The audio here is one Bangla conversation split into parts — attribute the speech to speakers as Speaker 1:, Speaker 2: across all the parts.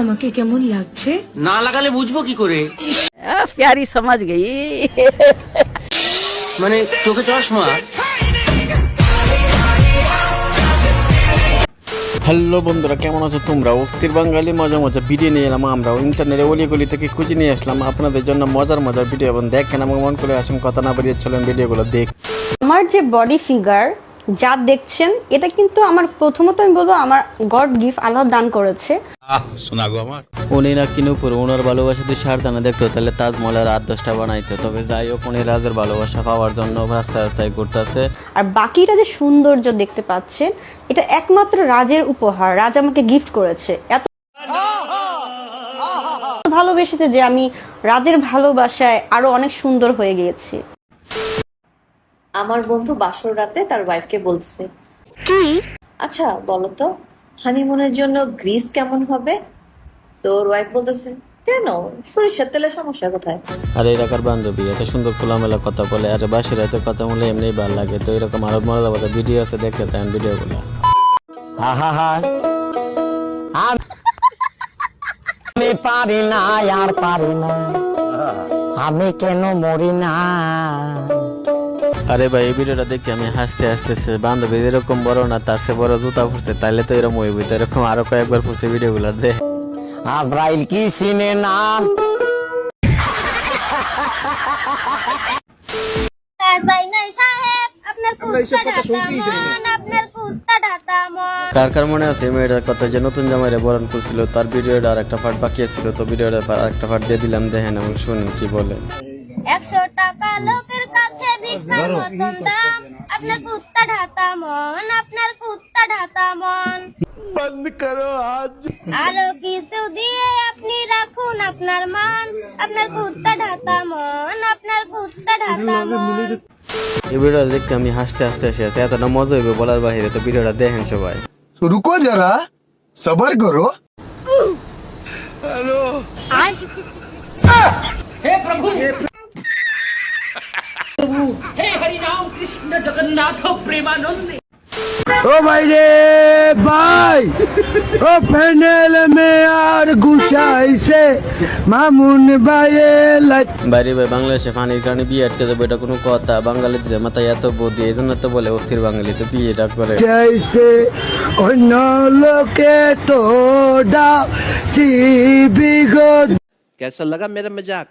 Speaker 1: আমাকে কেমন লাগছে?
Speaker 2: না লাগালে বুঝবো কি করে?
Speaker 3: प्यारी समझ गई।
Speaker 2: মানে চোখে চশমা।
Speaker 4: হ্যালো বন্ধুরা, কেমন আছো তোমরা? অস্থির বাঙালি মজা মজা ভিডিও নিয়ে এলাম আমরাও ইন্টারনেটে অলিগলি থেকে খুঁজে নিয়ে আসলাম আপনাদের জন্য মজার মজার ভিডিও। এবং দেখেন আমার মন করে আসেন, কথা না বাড়িয়ে চলেন ভিডিওগুলো দেখ।
Speaker 5: আমার যে বডি ফিগার যা দেখছেন, এটা কিন্তু আমার প্রথমত আমি বলবো আমার গড গিফট, আল্লাহ দান করেছে।
Speaker 4: উনি না কিনে উপর ওনার ভালোবাসা দিয়ে সারদানা দেখতো, তাহলে তাজমহলের 8-10টা বানাইতো। তবে যাই হোক, উনি রাজের ভালোবাসা পাওয়ার জন্য রাস্তায় রাস্তায় ঘুরতেছে।
Speaker 5: আর বাকিটা যে সৌন্দর্য দেখতে পাচ্ছেন, এটা একমাত্র রাজের উপহার। রাজ আমাকে গিফট করেছে এত ভালোবেসেছে যে আমি রাজের ভালোবাসায় আরো অনেক সুন্দর হয়ে গিয়েছি।
Speaker 6: আমার বন্ধু বাসর রাতে তার ওয়াইফকে বলছে, কি আচ্ছা বলো তো হানিমুনের জন্য গ্রিস কেমন হবে? তোর ওয়াইফ বলতেছে, কেন, সরিষার তেলে সমস্যা কোথায়?
Speaker 4: আর এই রাখার বান্ধবী এত সুন্দর খোলামেলা কথা বলে, আর বাসের এত কথা বলে এমনি ভালো লাগে। তো এরকম আরো মজা মজা ভিডিও আছে, দেখতে থাকেন ভিডিওগুলো।
Speaker 7: আমি পারি না, আর পারি না, আমি কেন মরি না।
Speaker 4: আরে ভাই, এই ভিডিওটা দেখে আমি হাসতে হাসতেছে। বান্ধবী এরকম বড় না, তার চেয়ে বড় জুতা ফুটছে, তাইলে তো এরকম হইবই। তো এরকম আরো কয়েকবার ফুটছে ভিডিওগুলো দে।
Speaker 7: আজরাইল কি চিনে না?
Speaker 4: কার কার মনে আছে মেয়েটার কথা যে নতুন জামাইরে বরণ করছিল, তার ভিডিওটা আর একটা পার্ট বাকি ছিল। তো ভিডিওটা আর একটা পার্ট দিয়ে দিলাম, দেখেন এবং শুনুন কি বলে।
Speaker 8: 100 টাকা লোকের কাছে ভিক্ষার মতন দাম, আপনার কুত্তা ঢাকা মন, আপনার কুত্তা ঢাকা মন। বন্ধ করো আজ। আরো কিছু দিয়ে আপনি রাখুন আপনার মান, আপনার কুত্তা ঢাকা মন, আপনার কুত্তা ঢাকা মন।
Speaker 4: এই ভিডিওটা দেখে আমি হাসতে হাসতে এসে এতটা মজা হইবে বলার বাহিরে। তো ভিডিওটা দেখেন সবাই।
Speaker 9: रुको जरा, सबर करो।
Speaker 2: हेलो। हे प्रभु, हे हरि राम कृष्ण जगन्नाथ प्रेमानंद।
Speaker 9: ओ भाई रे भाई, ओ पैनल में यार गुसाई से मामून भाई
Speaker 4: বাইরে ভাই, বাংলাদেশে পানির কারণে বিয়ে আটকে যাবে, এটা কোনো কথা? বাঙালিদের মাথায় এত বুদ্ধি, এই জন্য তো বলে অস্থির বাঙালি। তো বিয়েটা করে
Speaker 9: जैसे অন্য লোকে তো ডাও বিগো।
Speaker 4: कैसा लगा मेरा मजाक?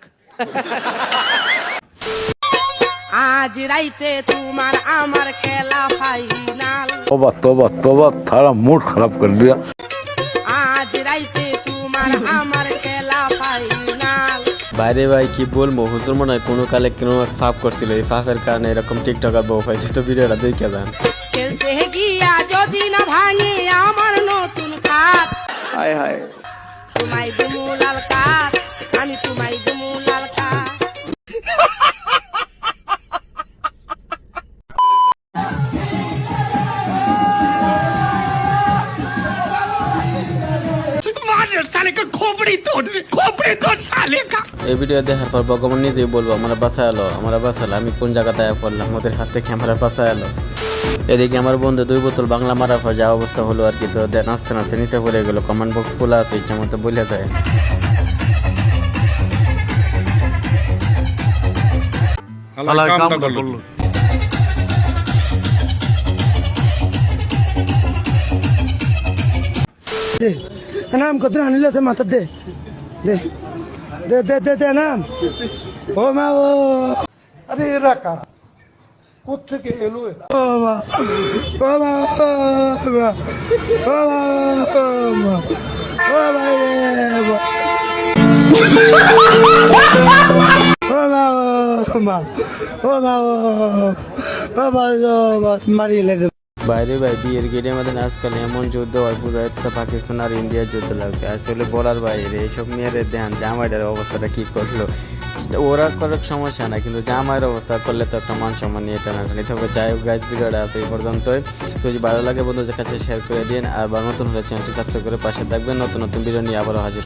Speaker 3: आज राइते तुम्हार आमार खेला फाइनाल,
Speaker 9: तोबा तोबा तोबा, थारा मूड खराब कर दिया।
Speaker 3: आज राइते तुम्हार आमार खेला फाइनाल।
Speaker 4: বাইরে ভাই কি বলবো, হুজুর মনে হয় কোনো কালে কোনো এক পাপ করছিল, এই পাপের কারণে এরকম টিকটকার বউ পাইছে। তো ভিডিওটা দেখে যান।
Speaker 3: খেলতে গিয়া যদি না ভাঙে আমার নতুন খাট,
Speaker 9: हाय हाय,
Speaker 3: তোমায় দুমু লাল কাট, আমি তোমায় দুমু লাল কাট।
Speaker 4: এই ভিডিও দেখার পর ভগবান নিজেই বলবো আমার বাঁচালো, আমার বাঁচালো, আমি কোন জায়গাতে পড়লাম, ওদের হাত থেকে আমার বাঁচালো। এদিকে আমার বন্ধু 2 বোতল বাংলা মারা পর যা অবস্থা হলো আর কি। তো নাচতে নাচতে নিচে পড়ে গেলো। কমেন্ট বক্স খোলা আছে, ইচ্ছা মতো বলে দেয়।
Speaker 9: নাম কত আনিলে মাথা দে দে দে দে দে দে নাম। ও মা, ও আরে এরা কারা, কোথেকে এলো এরা? ও মা, ও মা, ও মা, ও মা, ও মা, ও ভাই রে মা, ও মা, ও মা, ও মা, ও ভাই, ও মারিলে।
Speaker 4: বাইরে ভাই, বিয়ের গেটে আমাদের আজকাল এমন যুদ্ধ হয়, পুরো একটা পাকিস্তান আর ইন্ডিয়ার যুদ্ধ লাগবে। আসলে বলার বাইরে, এইসব মেয়েরে দেন জামাইটার অবস্থাটা কি করলো। ওরা করার সমস্যা না, কিন্তু জামাইয়ের অবস্থা করলে তো একটা মান সম্মান নিয়ে টানাটানি। তবে যাই হোক গাইজ, ভিডিওটা এই পর্যন্তই। তো যদি ভালো লাগে বন্ধুদের কাছে শেয়ার করে দিন, আর নতুন হলে চ্যানেলটি সাবস্ক্রাইব করে পাশে থাকবেন। নতুন নতুন ভিডিও নিয়ে আবারও হাজির।